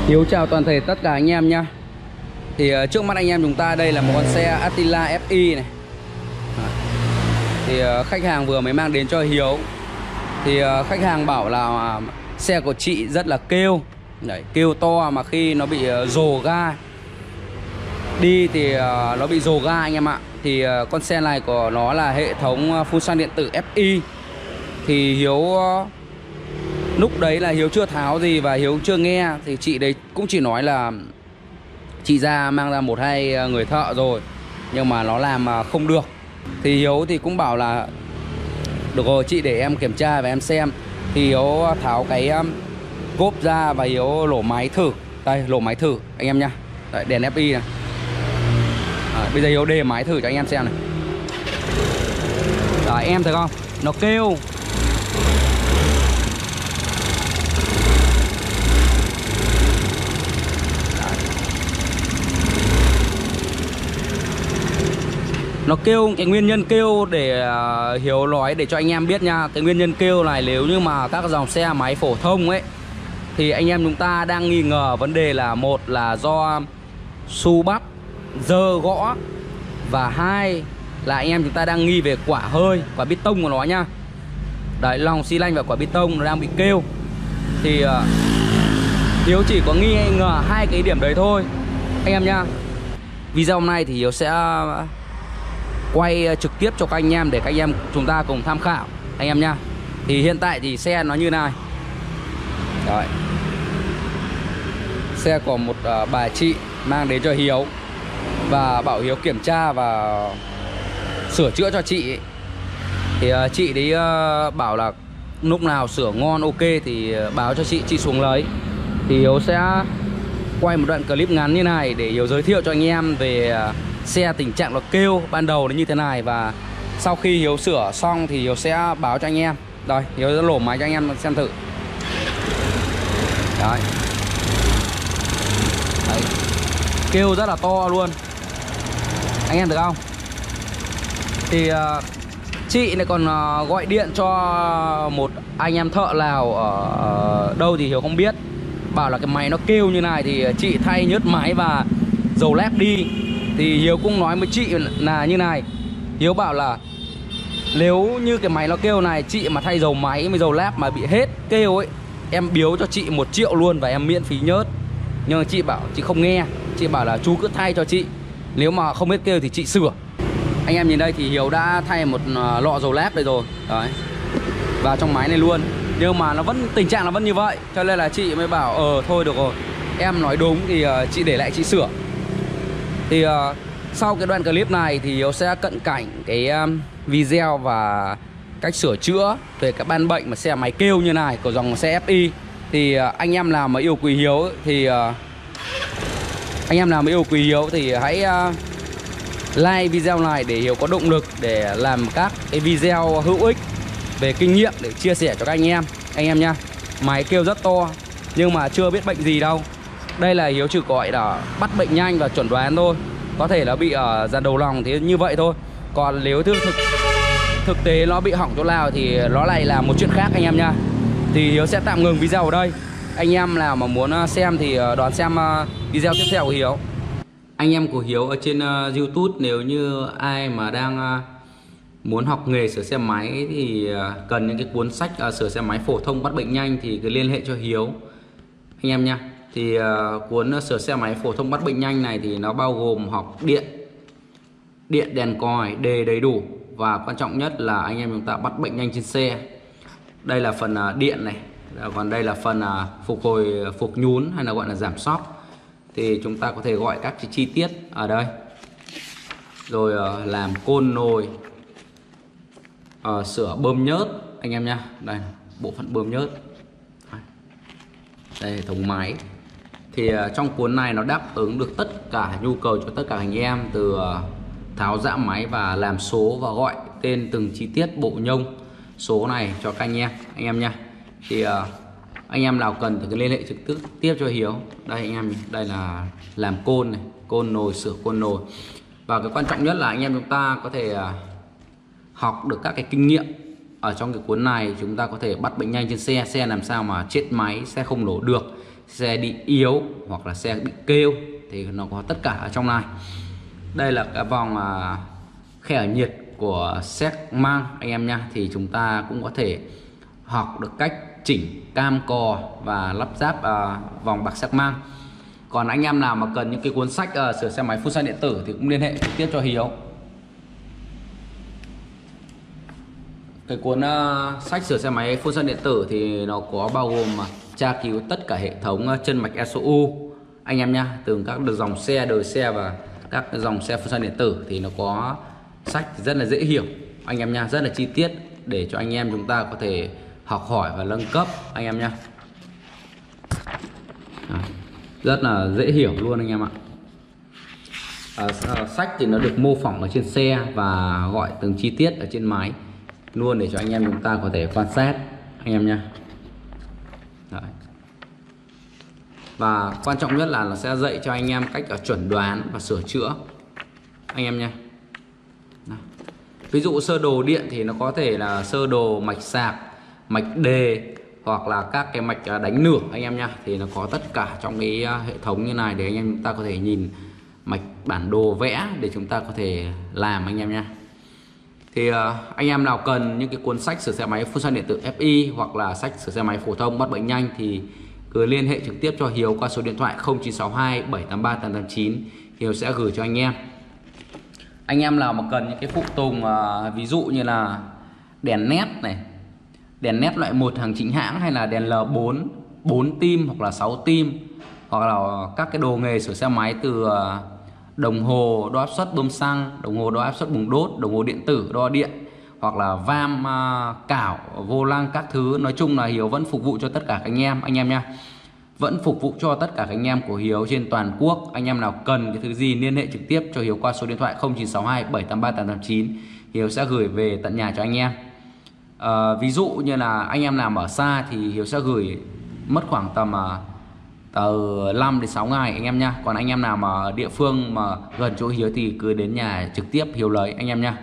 Hiếu chào toàn thể tất cả anh em nhá. Thì trước mắt anh em chúng ta đây là một con xe Attila FI này. Thì khách hàng vừa mới mang đến cho Hiếu. Thì khách hàng bảo là xe của chị rất là kêu. Đấy, kêu to mà khi nó bị rồ ga đi thì nó bị rồ ga anh em ạ. Thì con xe này của nó là hệ thống phun xăng điện tử FI. Thì Hiếu lúc đấy là Hiếu chưa tháo gì và Hiếu chưa nghe. Thì chị đấy cũng chỉ nói là chị ra mang ra 1-2 người thợ rồi nhưng mà nó làm không được. Thì Hiếu thì cũng bảo là được rồi chị, để em kiểm tra và em xem. Thì Hiếu tháo cái gốp ra và Hiếu lổ máy thử. Đây, lổ máy thử anh em nhá. Đấy, đèn FI này. Bây giờ Hiếu đề máy thử cho anh em xem này. Đấy, em thấy không? Nó kêu. Nó kêu, cái nguyên nhân kêu để Hiếu nói để cho anh em biết nha. Cái nguyên nhân kêu này nếu như mà các dòng xe máy phổ thông ấy thì anh em chúng ta đang nghi ngờ vấn đề là một là do su bắp, dơ gõ, và hai là anh em chúng ta đang nghi về quả hơi, quả bít tông của nó nhá. Đấy, lòng xi lanh và quả bít tông nó đang bị kêu. Thì Hiếu chỉ có nghi ngờ hai cái điểm đấy thôi anh em nhá. Video hôm nay thì Hiếu sẽ quay trực tiếp cho các anh em để các anh em chúng ta cùng tham khảo anh em nhá. Thì hiện tại thì xe nó như này. Đấy, xe của một bà chị mang đến cho Hiếu và bảo Hiếu kiểm tra và sửa chữa cho chị ấy. Thì chị đấy bảo là lúc nào sửa ngon ok thì báo cho chị xuống lấy. Thì Hiếu sẽ quay một đoạn clip ngắn như này để Hiếu giới thiệu cho anh em về xe tình trạng nó kêu ban đầu nó như thế này. Và sau khi Hiếu sửa xong thì Hiếu sẽ báo cho anh em. Rồi, Hiếu sẽ lổ máy cho anh em xem thử. Đấy. Đấy, kêu rất là to luôn anh em thấy không? Thì chị này còn gọi điện cho một anh em thợ Lào ở đâu thì Hiếu không biết, bảo là cái máy nó kêu như này thì chị thay nhớt máy và dầu lép đi. Thì Hiếu cũng nói với chị là như này. Hiếu bảo là nếu như cái máy nó kêu này, chị mà thay dầu máy với dầu lép mà bị hết kêu ấy, em biếu cho chị 1 triệu luôn và em miễn phí nhớt. Nhưng mà chị bảo chị không nghe. Chị bảo là chú cứ thay cho chị, nếu mà không hết kêu thì chị sửa. Anh em nhìn đây thì Hiếu đã thay một lọ dầu lép đây rồi. Đấy, vào trong máy này luôn. Nhưng mà nó vẫn tình trạng nó vẫn như vậy, cho nên là chị mới bảo thôi được rồi, em nói đúng thì chị để lại chị sửa. Thì sau cái đoạn clip này thì Hiếu sẽ cận cảnh cái video và cách sửa chữa về các ban bệnh mà xe máy kêu như này của dòng xe FI. Thì anh em nào mà yêu quý Hiếu thì hãy like video này để Hiếu có động lực để làm các cái video hữu ích về kinh nghiệm để chia sẻ cho các anh em nha. Máy kêu rất to nhưng mà chưa biết bệnh gì đâu. Đây là Hiếu chỉ gọi là bắt bệnh nhanh và chuẩn đoán thôi. Có thể nó bị ở dàn đầu lòng thế như vậy thôi. Còn nếu thực tế nó bị hỏng chỗ nào thì nó lại là một chuyện khác anh em nha. Thì Hiếu sẽ tạm ngừng video ở đây. Anh em nào mà muốn xem thì đón xem video tiếp theo của Hiếu. Anh em của Hiếu ở trên YouTube, nếu như ai mà đang muốn học nghề sửa xe máy thì cần những cái cuốn sách sửa xe máy phổ thông bắt bệnh nhanh thì cứ liên hệ cho Hiếu anh em nha. Thì cuốn sửa xe máy phổ thông bắt bệnh nhanh này thì nó bao gồm học điện, đèn còi, đề đầy đủ. Và quan trọng nhất là anh em chúng ta bắt bệnh nhanh trên xe. Đây là phần điện này. Còn đây là phần phục hồi, phục nhún hay là gọi là giảm xóc. Thì chúng ta có thể gọi các cái chi tiết ở đây. Rồi làm côn nồi, sửa bơm nhớt anh em nha. Đây, bộ phận bơm nhớt. Đây, hệ thống máy. Thì trong cuốn này nó đáp ứng được tất cả nhu cầu cho tất cả anh em, từ tháo giã máy và làm số và gọi tên từng chi tiết bộ nhông số này cho các anh em nha. Thì anh em nào cần thì cứ liên hệ trực tiếp cho Hiếu. Đây anh em, đây là làm côn này, côn nồi, sửa côn nồi. Và cái quan trọng nhất là anh em chúng ta có thể học được các cái kinh nghiệm ở trong cái cuốn này. Chúng ta có thể bắt bệnh nhanh trên xe, xe làm sao mà chết máy, xe không nổ được, xe đi yếu hoặc là xe bị kêu thì nó có tất cả ở trong này. Đây là cái vòng khe nhiệt của séc mang anh em nha. Thì chúng ta cũng có thể học được cách chỉnh cam cò và lắp ráp vòng bạc séc mang. Còn anh em nào mà cần những cái cuốn sách sửa xe máy full xăng điện tử thì cũng liên hệ trực tiếp cho Hiếu. Cái cuốn sách sửa xe máy full xăng điện tử thì nó có bao gồm tra cứu tất cả hệ thống chân mạch ECU anh em nha, từ các dòng xe, đời xe và các dòng xe full xăng điện tử. Thì nó có sách rất là dễ hiểu anh em nha, rất là chi tiết để cho anh em chúng ta có thể học hỏi và nâng cấp anh em nha. Rất là dễ hiểu luôn anh em ạ. Sách thì nó được mô phỏng ở trên xe và gọi từng chi tiết ở trên máy luôn để cho anh em chúng ta có thể quan sát anh em nha. Đấy. Và quan trọng nhất là nó sẽ dạy cho anh em cách chuẩn đoán và sửa chữa anh em nha. Đó. Ví dụ sơ đồ điện thì nó có thể là sơ đồ mạch sạc, mạch đề hoặc là các cái mạch đánh nửa anh em nha. Thì nó có tất cả trong cái hệ thống như này để anh em chúng ta có thể nhìn mạch bản đồ vẽ để chúng ta có thể làm anh em nha. Thì anh em nào cần những cái cuốn sách sửa xe máy full xăng điện tử FI hoặc là sách sửa xe máy phổ thông bắt bệnh nhanh thì cứ liên hệ trực tiếp cho Hiếu qua số điện thoại 0962 783 889. Hiếu sẽ gửi cho anh em. Anh em nào mà cần những cái phụ tùng ví dụ như là đèn nét này, đèn nét loại 1 hàng chính hãng hay là đèn L4 4 tim hoặc là 6 tim, hoặc là các cái đồ nghề sửa xe máy từ đồng hồ đo áp suất bơm xăng, đồng hồ đo áp suất bùng đốt, đồng hồ điện tử đo điện, hoặc là vam cảo, vô lăng các thứ. Nói chung là Hiếu vẫn phục vụ cho tất cả các anh em nha. Vẫn phục vụ cho tất cả các anh em của Hiếu trên toàn quốc. Anh em nào cần cái thứ gì liên hệ trực tiếp cho Hiếu qua số điện thoại 0962 783 889. Hiếu sẽ gửi về tận nhà cho anh em. Ví dụ như là anh em nào ở xa thì Hiếu sẽ gửi mất khoảng tầm từ 5 đến 6 ngày anh em nha. Còn anh em nào mà ở địa phương mà gần chỗ Hiếu thì cứ đến nhà trực tiếp Hiếu lấy anh em nha.